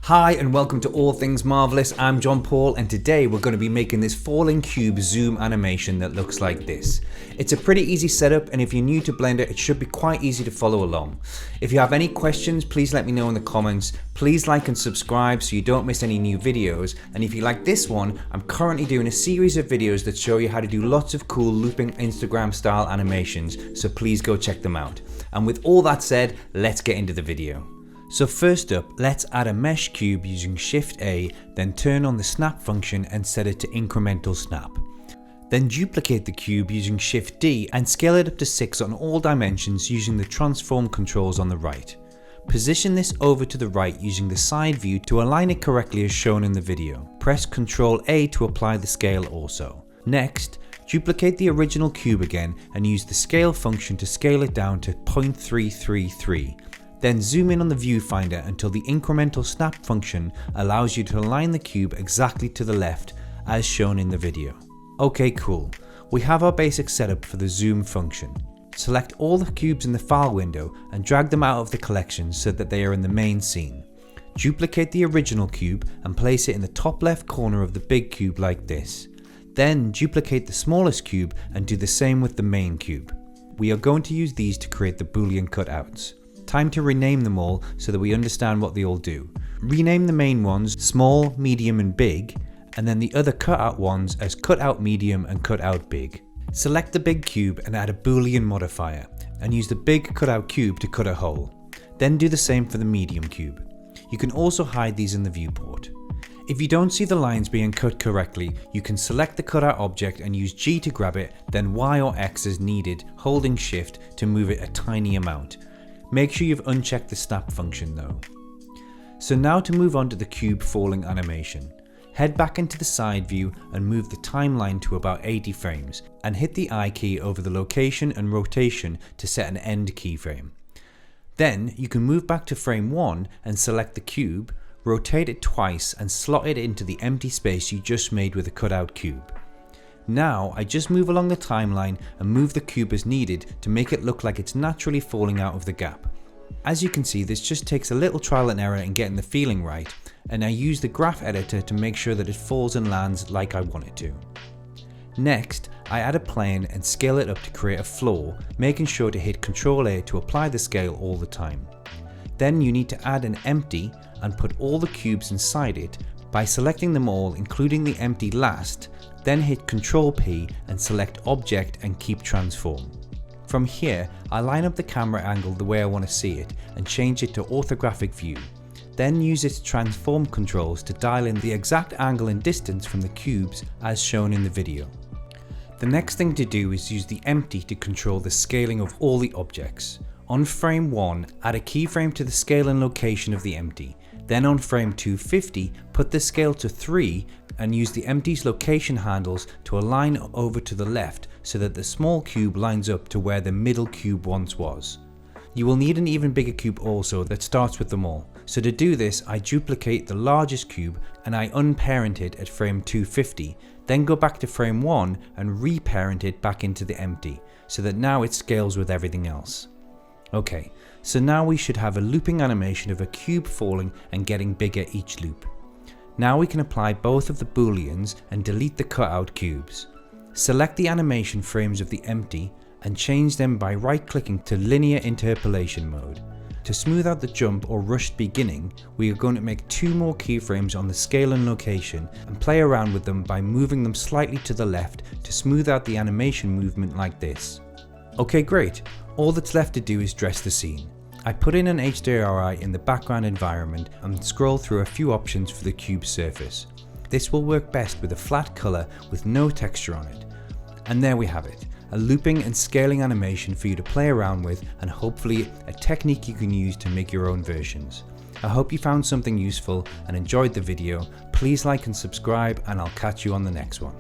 Hi and welcome to All Things Marvelous. I'm John Paul and today we're going to be making this falling cube zoom animation that looks like this. It's a pretty easy setup and if you're new to Blender it should be quite easy to follow along. If you have any questions please let me know in the comments. Please like and subscribe so you don't miss any new videos, and if you like this one, I'm currently doing a series of videos that show you how to do lots of cool looping Instagram style animations, so please go check them out. And with all that said, let's get into the video. So first up, let's add a mesh cube using Shift A, then turn on the snap function and set it to incremental snap. Then duplicate the cube using Shift D and scale it up to 6 on all dimensions using the transform controls on the right. Position this over to the right using the side view to align it correctly as shown in the video. Press Ctrl A to apply the scale also. Next, duplicate the original cube again and use the scale function to scale it down to 0.333. Then zoom in on the viewfinder until the incremental snap function allows you to align the cube exactly to the left as shown in the video. Okay, cool. We have our basic setup for the zoom function. Select all the cubes in the file window and drag them out of the collection so that they are in the main scene. Duplicate the original cube and place it in the top left corner of the big cube like this. Then duplicate the smallest cube and do the same with the main cube. We are going to use these to create the Boolean cutouts. Time to rename them all so that we understand what they all do. Rename the main ones small, medium and big, and then the other cutout ones as cutout medium and cutout big. Select the big cube and add a Boolean modifier and use the big cutout cube to cut a hole. Then do the same for the medium cube. You can also hide these in the viewport. If you don't see the lines being cut correctly, you can select the cutout object and use G to grab it, then Y or X as needed, holding Shift to move it a tiny amount. Make sure you've unchecked the snap function though. So now to move on to the cube falling animation. Head back into the side view and move the timeline to about 80 frames and hit the I key over the location and rotation to set an end keyframe. Then you can move back to frame 1 and select the cube, rotate it twice and slot it into the empty space you just made with the cutout cube. Now I just move along the timeline and move the cube as needed to make it look like it's naturally falling out of the gap. As you can see, this just takes a little trial and error in getting the feeling right, and I use the graph editor to make sure that it falls and lands like I want it to. Next, I add a plane and scale it up to create a floor, making sure to hit Ctrl A to apply the scale all the time. Then you need to add an empty and put all the cubes inside it by selecting them all, including the empty last. Then hit Ctrl P and select Object and keep Transform. From here, I line up the camera angle the way I want to see it and change it to orthographic view. Then use its transform controls to dial in the exact angle and distance from the cubes as shown in the video. The next thing to do is use the empty to control the scaling of all the objects. On frame 1, add a keyframe to the scale and location of the empty. Then on frame 250, put the scale to 3 and use the empty's location handles to align over to the left so that the small cube lines up to where the middle cube once was. You will need an even bigger cube also that starts with them all. So to do this, I duplicate the largest cube and I unparent it at frame 250, then go back to frame 1 and reparent it back into the empty so that now it scales with everything else. Okay, so now we should have a looping animation of a cube falling and getting bigger each loop. Now we can apply both of the booleans and delete the cutout cubes. Select the animation frames of the empty and change them by right-clicking to linear interpolation mode. To smooth out the jump or rushed beginning, we are going to make 2 more keyframes on the scale and location and play around with them by moving them slightly to the left to smooth out the animation movement like this. Okay, great. All that's left to do is dress the scene. I put in an HDRI in the background environment and scroll through a few options for the cube surface. This will work best with a flat color with no texture on it. And there we have it, a looping and scaling animation for you to play around with and hopefully a technique you can use to make your own versions. I hope you found something useful and enjoyed the video. Please like and subscribe and I'll catch you on the next one.